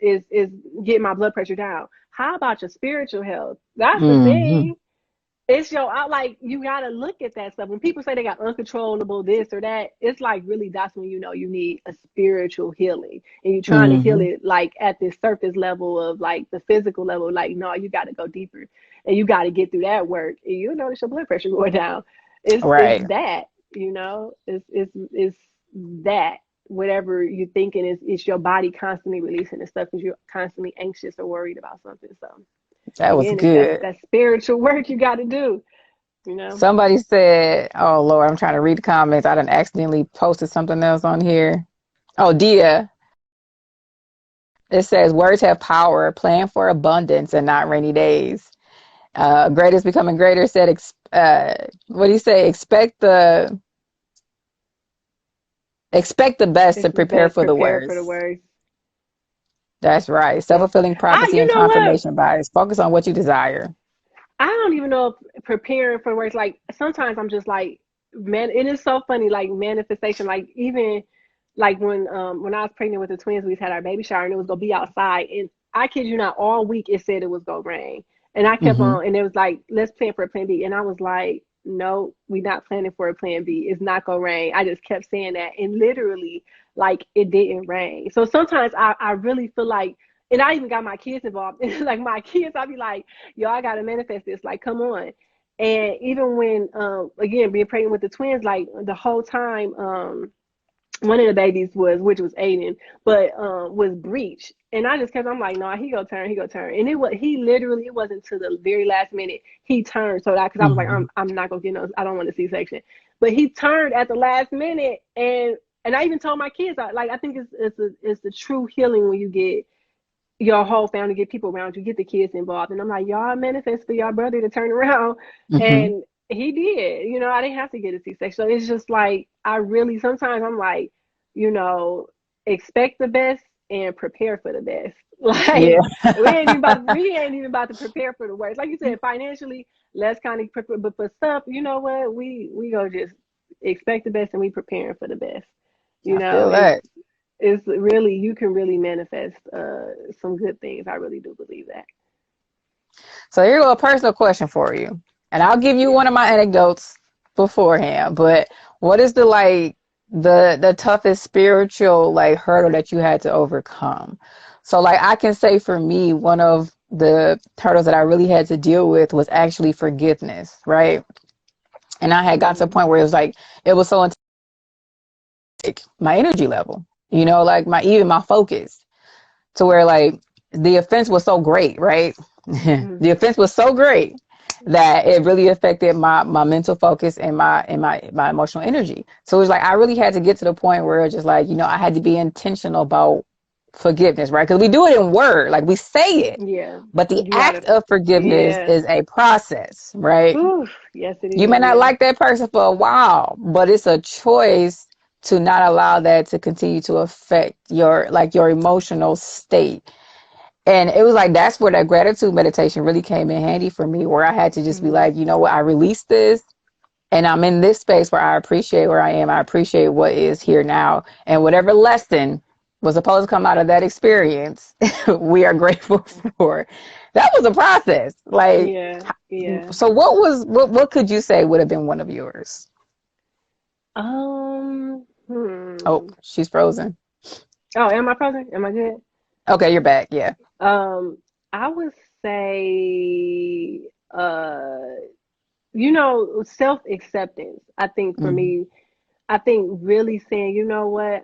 getting my blood pressure down. How about your spiritual health? That's the Mm-hmm. thing. It's your I like you gotta look at that stuff. When people say they got uncontrollable this or that, it's like really that's when you know you need a spiritual healing. And you're trying to heal Mm-hmm. it like at this surface level of like the physical level, like no, you gotta go deeper and you gotta get through that work and you'll notice your blood pressure going down. It's Right. that, you know, it's that whatever you're thinking is it's your body constantly releasing the stuff because you're constantly anxious or worried about something. So That was again, it's good. that spiritual work you got to do, you know. Somebody said, oh Lord, I'm trying to read the comments. I done accidentally posted something else on here. Oh, Dia. It says words have power. Plan for abundance and not rainy days. Greatest becoming greater said, what do you say? Expect the best It's to the prepare best for the prepare for worst. the worst. That's right. That's Self-fulfilling prophecy you and know what? confirmation bias. Focus on what you desire. I don't even know if preparing for the worst. Like sometimes I'm just like, man, it is so funny. Like manifestation. Like even like when I was pregnant with the twins, we had our baby shower and it was gonna be outside. And I kid you not, all week it said it was gonna rain. And I kept Mm-hmm. on, and it was like, let's plan for a plan B. And I was like, no, we're not planning for a plan B. It's not gonna rain. I just kept saying that, and literally, like it didn't rain. So sometimes I really feel like, and I even got my kids involved. And like my kids, I'd be like, yo, I gotta manifest this. Like, come on. And even when, again, being pregnant with the twins, like the whole time, one of the babies was, which was Aiden, but was breech. And I just kept, I'm like, no, he go turn. And it was, he literally, it wasn't to the very last minute he turned. So that, cause I was like, Mm-hmm. I'm not gonna get no, I don't want a C-section. But he turned at the last minute, and I even told my kids, like, I think it's the true healing when you get your whole family, get people around you, get the kids involved. And I'm like, y'all manifest for y'all brother to turn around. Mm-hmm. And he did. You know, I didn't have to get a C-section. So it's just like I really sometimes I'm like, you know, expect the best and prepare for the best. Yeah. Like we ain't even about to prepare for the worst. Like you said, financially, let's kind of prepare. But for stuff, you know what, we go just expect the best and we preparing for the best. You I know, feel that. it's really you can really manifest some good things. I really do believe that. So here go a personal question for you. And I'll give you Yeah. one of my anecdotes beforehand, but what is the like the toughest spiritual like hurdle that you had to overcome? So like I can say for me, one of the hurdles that I really had to deal with was actually forgiveness, right? And I had got to a Mm-hmm. point where it was like it was so my energy level, like my even my focus to where like the offense was so great, right? The Mm-hmm. offense was so great that it really affected my mental focus and my emotional energy. So it was like I really had to get to the point where it's just like, I had to be intentional about forgiveness, right? Because we do it in word, like we say it, Yeah. but the You act gotta. of forgiveness Yeah. is a process, right? Oof. Yes, it You is. may not Yeah. like that person for a while, but it's a choice to not allow that to continue to affect your emotional state. And it was like that's where that gratitude meditation really came in handy for me, where I had to just be Mm-hmm. like, you know what, I released this and I'm in this space where I appreciate where I am. I appreciate what is here now. And whatever lesson was supposed to come out of that experience, we are grateful for. That was a process. Like, Yeah. Yeah. so what could you say would have been one of yours? Oh, Hmm. she's frozen. Oh, am I present? Am I good? Okay, you're back. Yeah. Um, I would say, self-acceptance. I think for Mm-hmm. me, I think really saying, you know what,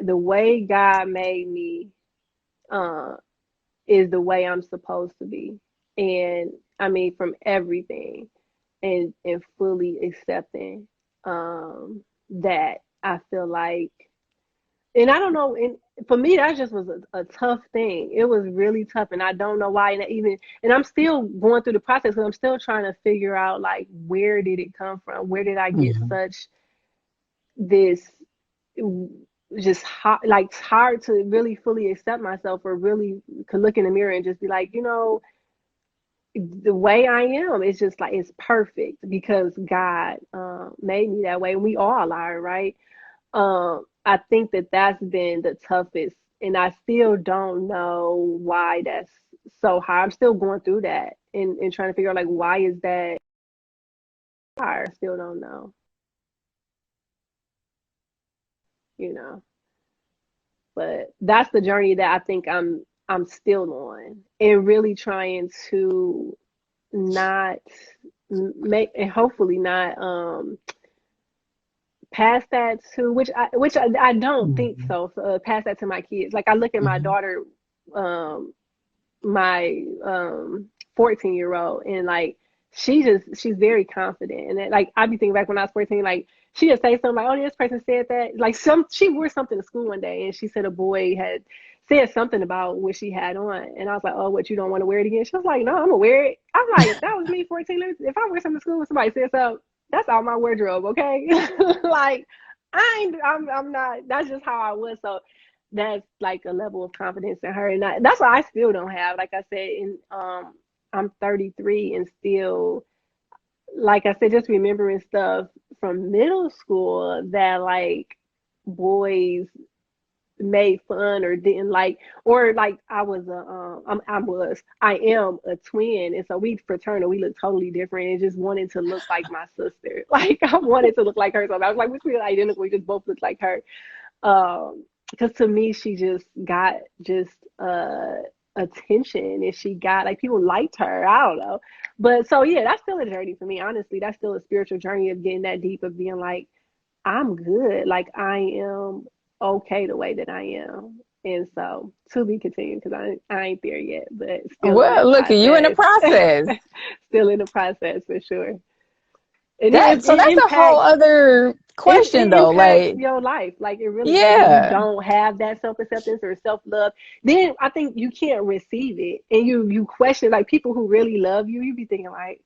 the way God made me, uh, is the way I'm supposed to be, and I mean from everything, and fully accepting, that I feel like. And I don't know, and for me, that just was a tough thing. It was really tough, and I don't know why. And I'm still going through the process because I'm still trying to figure out like where did it come from? Where did I get Mm-hmm. such this just hard, like it's hard to really fully accept myself or really could look in the mirror and just be like, the way I am is just like it's perfect because God made me that way, and we all are, right? I think that that's been the toughest, and I still don't know why that's so hard. I'm still going through that and trying to figure out like why is that hard. I still don't know, you know. But that's the journey that I think I'm still on, and really trying to not make and hopefully not pass that to which I don't think Mm-hmm. so. So pass that to my kids. Like I look at my Mm-hmm. daughter, my 14-year old, and like she's very confident, and like I'd be thinking back when I was 14, like she would say something like, oh, this person said that, like she wore something to school one day and she said a boy had said something about what she had on, and I was like, oh, what, you don't want to wear it again? She was like, no, I'm gonna wear it. I'm like, that was me 14. If I wear something to school and somebody says so, that's out my wardrobe, okay? Like I'm not, that's just how I was. So that's like a level of confidence in her, and that's what I still don't have. Like I said, in I'm 33 and still, like I said, just remembering stuff from middle school that like boys made fun or didn't like, or like I am a twin, and so we fraternal, we look totally different, and just wanted to look like my sister. Like I wanted to look like her, so I was like, we feel identical, we just both look like her. Because to me, she just got just attention, and she got like people liked her. I don't know, but so yeah, that's still a journey for me. Honestly, that's still a spiritual journey of getting that deep, of being like, I'm good, like I am okay the way that I am. And so to be continued because I ain't there yet, but still in Well, that look at you in the process. process. Still in the process for sure. And So it that's a whole impacts other question it though. impacts Like, your life. Like it really do. When you yeah. don't have that self acceptance or self love, then I think you can't receive it, and you question like people who really love you. You be thinking like,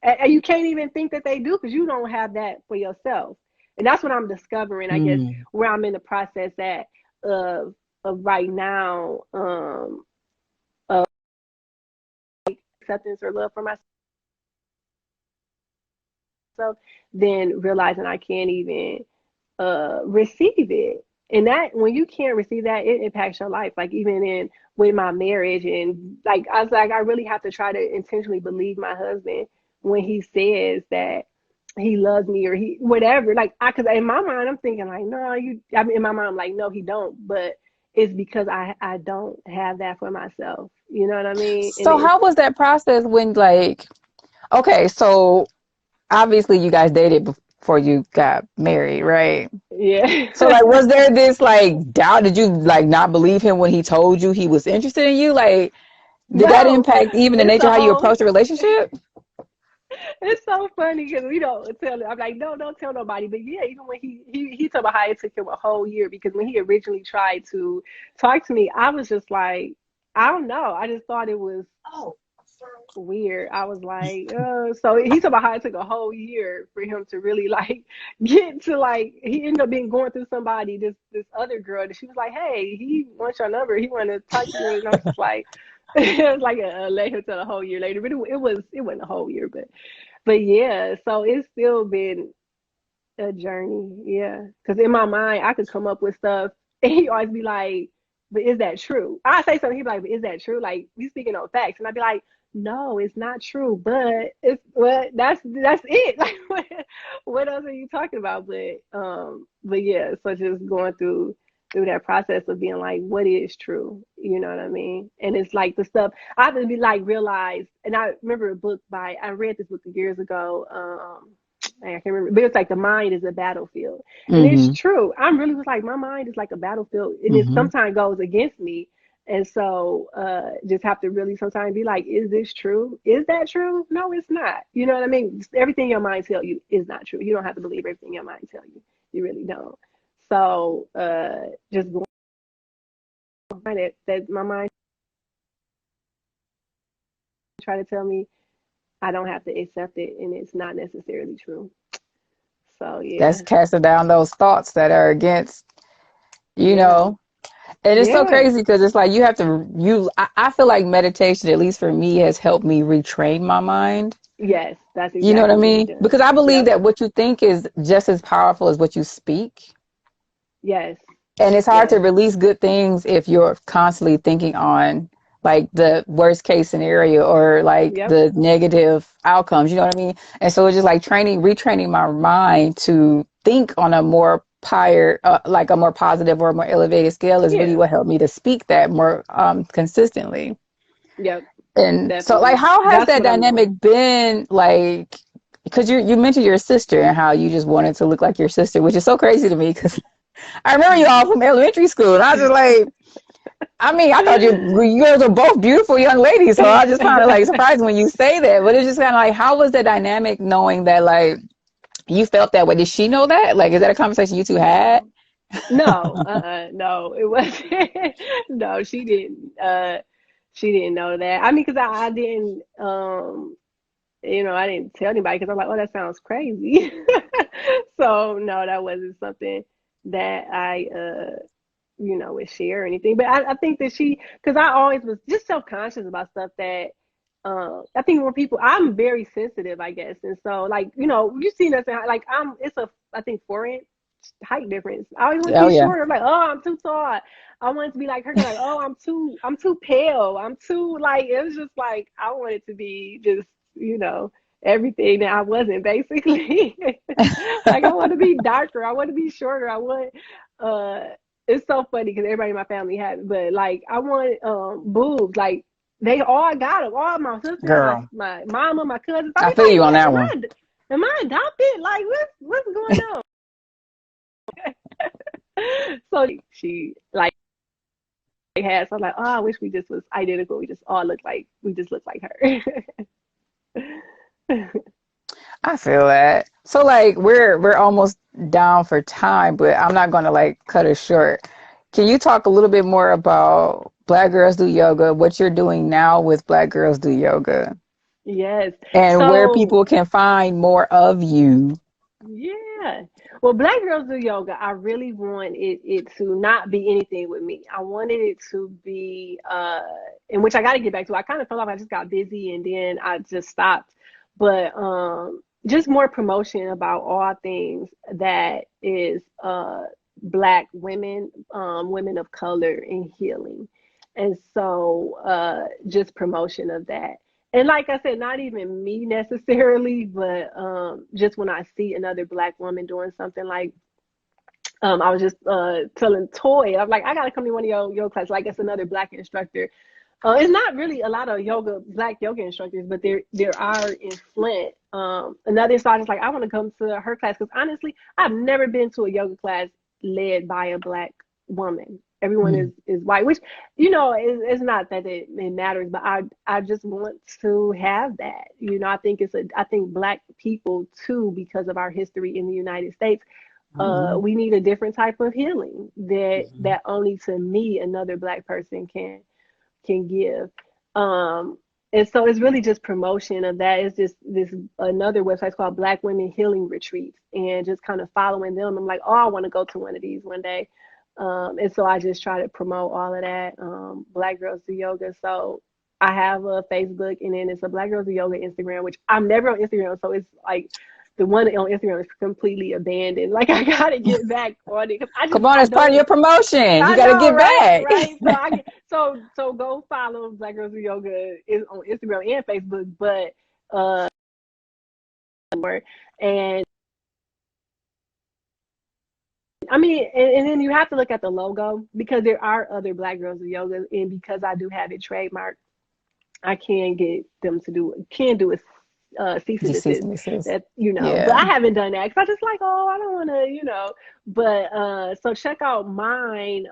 And you can't even think that they do because you don't have that for yourself. And that's what I'm discovering, I guess, Mm. where I'm in the process at of right now, of acceptance or love for myself, then realizing I can't even receive it. And that when you can't receive that, it impacts your life. Like even in with my marriage, and like I was like, I really have to try to intentionally believe my husband when he says that he loves me or he whatever. Like I, cause in my mind I'm thinking like, no, you. I mean, in my mind I'm like, no, he don't. But it's because I don't have that for myself. You know what I mean? And So it's how was that process when like, okay, so obviously you guys dated before you got married, right? yeah. So like was there this like doubt? Did you like not believe him when he told you he was interested in you? Like did that No, impact even the it's nature a of how you whole approach a relationship? it's so funny because we don't tell. I'm like, no, don't tell nobody. But yeah, even when he told me how it took him a whole year because when he originally tried to talk to me, I was just like, I don't know. I just thought it was weird. I was like, so he talked about how it took a whole year for him to really like get to like he ended up being going through somebody, this other girl that she was like, hey, he wants your number, he wanted to talk to you, and I was just like it was like a let him tell a whole year later, but it wasn't a whole year, but yeah, so it's still been a journey, yeah. Because in my mind, I could come up with stuff, and he always be like, "But is that true?" I say something, he be like, "But is that true?" Like we speaking on facts, and I'd be like, "No, it's not true." But it's what that's it. Like what else are you talking about? But yeah, so just going through that process of being like, what is true? You know what I mean? And it's like the stuff I have to be like realize. And I remember a book by I read this book years ago. I can't remember, but it's like the mind is a battlefield, and it's Mm-hmm. true. I'm really was like my mind is like a battlefield, and it Mm-hmm. sometimes goes against me, and so just have to really sometimes be like, is this true? Is that true? No, it's not. You know what I mean? Everything your mind tell you is not true. You don't have to believe everything your mind tell you. You really don't. So just going that my mind try to tell me I don't have to accept it, and it's not necessarily true. So That's yeah, casting down those thoughts that are against, you yeah, know. And it's so yeah. crazy because it's like you have to I feel like meditation, at least for me, has helped me retrain my mind. Yes, that's You know what I exactly what it mean? does. Because I believe Yep. that what you think is just as powerful as what you speak. Yes. And it's hard to Yes. release good things if you're constantly thinking on like the worst case scenario or like Yep. the negative outcomes, you know what I mean? And so it's just like retraining my mind to think on a more higher, like a more positive or a more elevated scale is really Yeah. what helped me to speak that more consistently. Yep. And so, like, Definitely. how has That's that what I'm doing. dynamic been like? Because you mentioned your sister and how you just wanted to look like your sister, which is so crazy to me because I remember you all from elementary school, and I was just like, I mean, I thought you girls are both beautiful young ladies, so I just kind of like surprised when you say that. But it's just kind of like, how was the dynamic knowing that like you felt that way? Did she know that? Like, is that a conversation you two had? No. No. No, it wasn't. No, she didn't know that. I mean, because I didn't I didn't tell anybody because I'm like, oh, that sounds crazy. So no, that wasn't something that I would share or anything. But I think that because I always was just self conscious about stuff that I think when people, I'm very sensitive, I guess, and so like you've seen us like it's a I think 4 inch height difference. I always want to Oh be yeah. shorter. I'm like, oh, I'm too tall. I wanted to be like her. Like, oh, I'm too pale. I'm too like. It was just like I wanted to be just everything that I wasn't basically. Like I want to be darker. I want to be shorter. I want. Uh, it's so funny because everybody in my family had it, but like I want boobs. Like they all got them. All my sisters, my Girl, my mama, my cousins. I I was feel like, you on what? that Am one. I adopted? Like what's going on? So she like had so I'm like, oh, I wish we just was identical. We just look like her. I feel that. So like we're almost down for time, but I'm not gonna like cut it short. Can you talk a little bit more about Black Girls Do Yoga, what you're doing now with Black Girls Do Yoga? Yes. and where So people can find more of you. yeah. Well, Black Girls Do Yoga, I really want it to not be anything with me. I wanted it to be in which I gotta get back to. I kind of felt like I just got busy and then I just stopped. But just more promotion about all things that is Black women, women of color in healing. And so just promotion of that. And like I said, not even me necessarily, but just when I see another Black woman doing something like, I was just telling Toy, I'm like, I gotta come to one of your yoga classes. Like it's another Black instructor. It's not really a lot of Black yoga instructors, but there are in Flint. Another side is like, I want to come to her class because honestly, I've never been to a yoga class led by a Black woman. Everyone Mm. is white, which it's not that it matters, but I just want to have that. I think I think Black people too, because of our history in the United States, Mhm. we need a different type of healing that Mhm. only to me another Black person can give. Um, and so it's really just promotion of that. It's just this another website called Black Women Healing Retreats, and just kind of following them. I'm like, oh, I want to go to one of these one day. And so I just try to promote all of that. Black Girls Do Yoga. So I have a Facebook, and then it's a Black Girls Do Yoga Instagram, which I'm never on Instagram. So it's like the one on Instagram is completely abandoned. Like I gotta get back on it because Come on, I it's part of don't your promotion. You I got to know, get right? back. Right. So so go follow Black Girls Do Yoga is on Instagram and Facebook, but and I mean, and then you have to look at the logo because there are other Black Girls Do Yoga, and because I do have it trademarked, I can do a cease and Just cease desist. and desist. That. But Yeah. I haven't done that because I just like, oh, I don't want to. But so check out mine.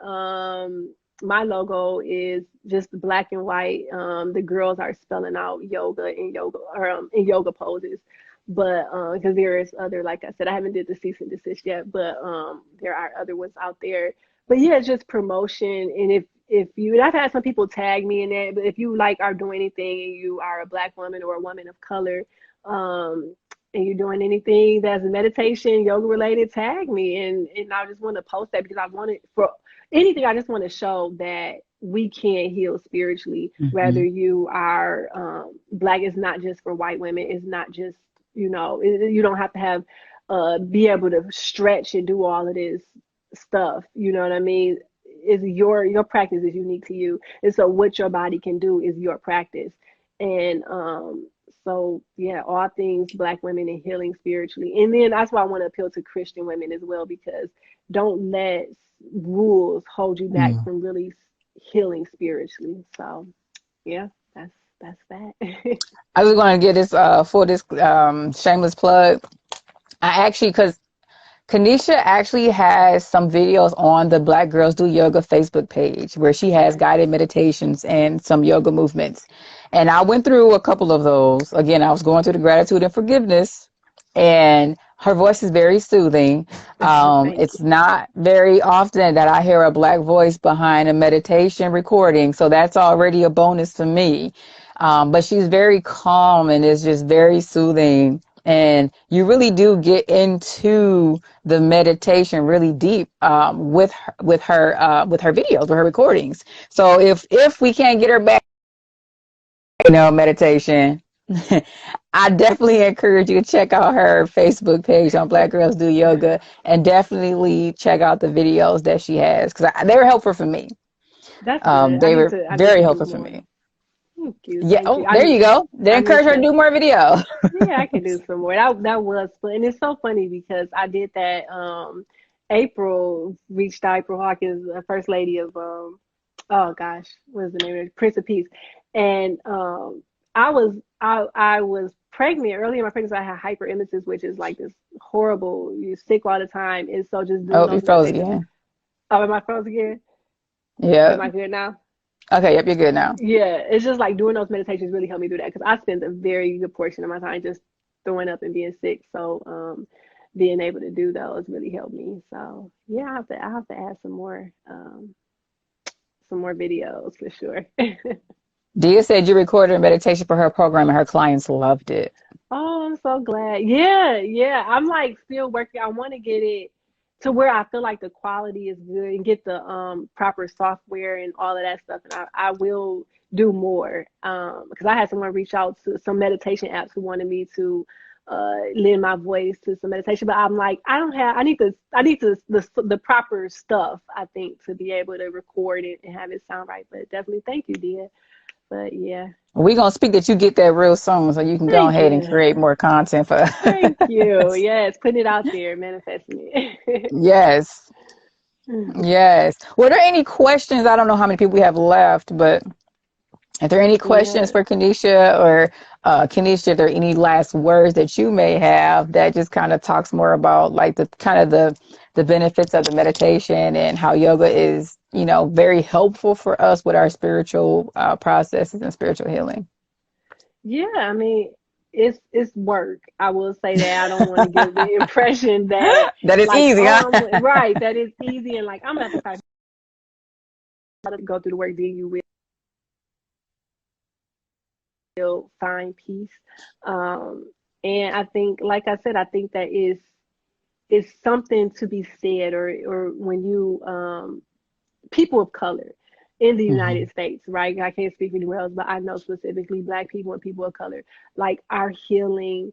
My logo is just black and white. The girls are spelling out yoga and yoga or in yoga poses. But because there is other, like I said, I haven't did the cease and desist yet, but there are other ones out there. But yeah, it's just promotion. And if you, and I've had some people tag me in that, but if you like are doing anything and you are a Black woman or a woman of color, um, and you're doing anything that's meditation, yoga related, tag me. And I just want to post that because I want it for anything. I just want to show that we can heal spiritually, whether Hmm. you are Black. It's not just for white women. It's not just, you don't have to have, be able to stretch and do all of this stuff. You know what I mean? Is your practice is unique to you, and so what your body can do is your practice. And so yeah, all things Black women and healing spiritually, and then that's why I want to appeal to Christian women as well, because don't let rules hold you back Mm. from really healing spiritually. So yeah, that's that. I was going to get this for this shameless plug. I actually, because Canisha actually has some videos on the Black Girls Do Yoga Facebook page where she has Okay. guided meditations and some yoga movements. And I went through a couple of those. Again, I was going through the gratitude and forgiveness, and her voice is very soothing. Thank It's you. not very often that I hear a Black voice behind a meditation recording, so that's already a bonus for me. But she's very calm and is just very soothing. And you really do get into the meditation really deep with her videos, with her recordings. So if we can't get her back, meditation, I definitely encourage you to check out her Facebook page on Black Girls Do Yoga, and definitely check out the videos that she has because they were helpful for me. That's good. They were I need very to do helpful for more. me. Thank you. Yeah. Thank you. Oh, there you go. They I encourage need her to to. do more video. Yeah, I can do some more. That was fun. And it's so funny because I did that. April reached out, April Hawkins, the first lady of oh gosh, what is the name of it? Prince of Peace. And I was pregnant early in my pregnancy. I had hyperemesis, which is like this horrible, you're sick all the time. And so just doing Oh, you those froze meditations. again. Oh, am I froze again? Am Yep. I good now? Okay. Yep. You're good now. Yeah, it's just like doing those meditations really helped me do that because I spend a very good portion of my time just throwing up and being sick. So being able to do those really helped me. So yeah, I have to add some more videos for sure. Dia said you recorded a meditation for her program and her clients loved it. Oh, I'm so glad. Yeah, yeah. I'm like still working. I want to get it to where I feel like the quality is good and get the proper software and all of that stuff. And I will do more. Because I had someone reach out to some meditation apps who wanted me to lend my voice to some meditation. But I'm like, I need the proper stuff, I think, to be able to record it and have it sound right. But definitely thank you, dear. But yeah. We're gonna speak that you get that real soon so you can go Thank ahead and create you. more content for Thank you. us. Yes, putting it out there, manifesting it. Yes. Yes. Were there any questions? I don't know how many people we have left, but if there are any questions Yeah. for Canisha or Canisha, if there are any last words that you may have that just kind of talks more about like the kind of the benefits of the meditation and how yoga is, very helpful for us with our spiritual processes and spiritual healing. Yeah, I mean, it's work. I will say that. I don't want to give the impression that That is like, easy, huh? oh, right, that is easy and like I'm not the type to go through the work, then you will find peace. Um, and I think, like I said, I think that is something to be said, or when you people of color in the Hmm. United States, right? I can't speak for anywhere else, but I know specifically Black people and people of color, like our healing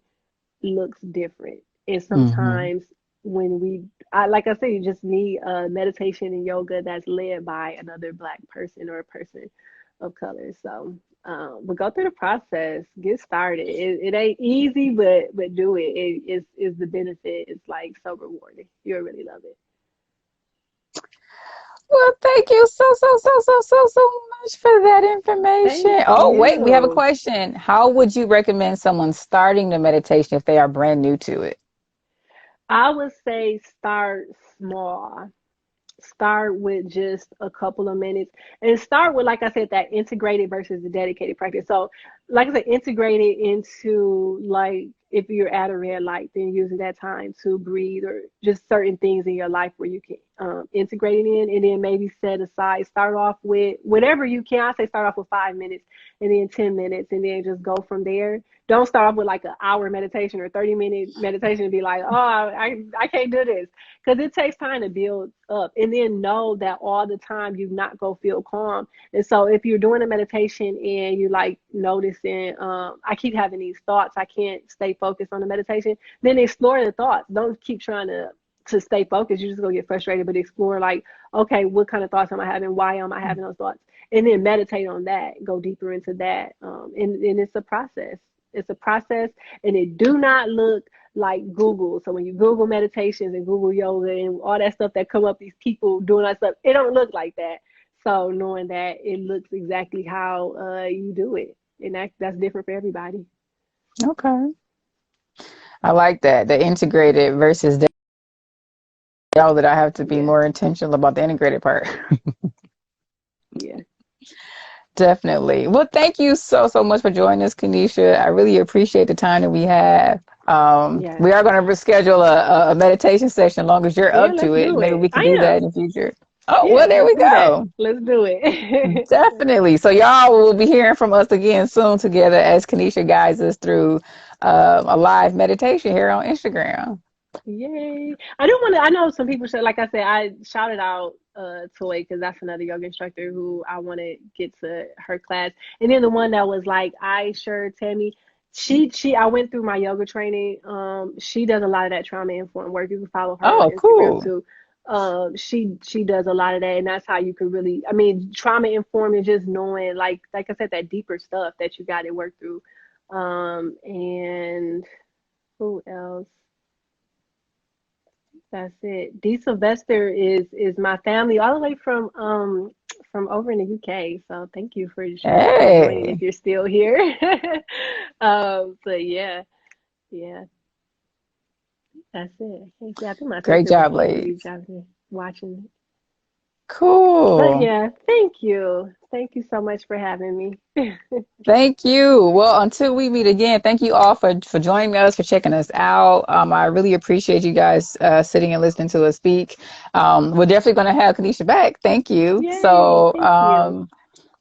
looks different. And Hmm. sometimes like I said, you just need meditation and yoga that's led by another Black person or a person of color. So, but go through the process, get started. It ain't easy, but do it. Is the benefit. It's like so rewarding. You'll really love it. Well, thank you so much for that information. Thank Oh, wait, we have a you. question. How would you recommend someone starting the meditation if they are brand new to it? I would say start small. Start with just a couple of minutes and start with, like I said, that integrated versus the dedicated practice. So like I said, integrate it into, like, if you're at a red light, then using that time to breathe, or just certain things in your life where you can integrate it in, and then maybe set aside, start off with whatever you can. I say start off with 5 minutes and then 10 minutes and then just go from there. Don't start off with like an hour meditation or 30-minute meditation and be like, oh, I can't do this, because it takes time to build up, and then know that all the time you not go feel calm. And so if you're doing a meditation and you like noticing, I keep having these thoughts, I can't stay focused on the meditation, then explore the thoughts. Don't keep trying to stay focused. You're just gonna get frustrated, but explore, like, okay, what kind of thoughts am I having? Why am I having those thoughts? And then meditate on that, go deeper into that. And it's a process. It's a process, and it do not look like Google. So when you Google meditations and Google yoga and all that stuff that come up, these people doing that stuff, it don't look like that. So knowing that it looks exactly how you do it, and that's different for everybody. Okay. I like that. The integrated versus the know that I have to be Yeah, more intentional about the integrated part. yeah, Definitely. Well, thank you so much for joining us, Kanisha. I really appreciate the time that we have. yeah, We are going to reschedule a meditation session as long as you're yeah. up Let's to it. do Maybe it. we can I do that in am. the future. Oh, Yeah, well, there let's we do that. go. Let's do it. Definitely. So y'all will be hearing from us again soon together as Kanisha guides us through a live meditation here on Instagram. Yay. I do want to, I know some people should, like I said, I shouted out Toy because that's another yoga instructor who I want to get to her class. And then the one that was like, I sure Tammy, I went through my yoga training. She does a lot of that trauma informed work. You can follow her on Oh, Instagram cool. too. She does a lot of that, and that's how you can really, I mean, trauma informed and just knowing, like I said, that deeper stuff that you got to work through. And who else? That's it. D Sylvester is my family all the way from over in the UK. So thank you for joining if Hey, you're still here. But yeah, yeah, that's it. I can't see. I think my great sister was job, on stage ladies. out there watching. But Cool. yeah, thank you. Thank you so much for having me. Thank you. Well, until we meet again, thank you all for joining us, for checking us out. I really appreciate you guys sitting and listening to us speak. We're definitely going to have Kanisha back. Thank you. Yay, So, thank you.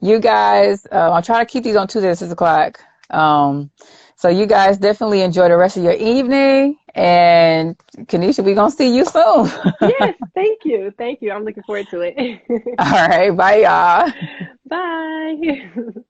You guys, I'm trying to keep these on Tuesday at 6 o'clock. Um, so you guys definitely enjoy the rest of your evening. And Kanisha, we gonna see you soon. All Yes, thank you. Thank you. I'm looking forward to it. right, bye y'all. Bye.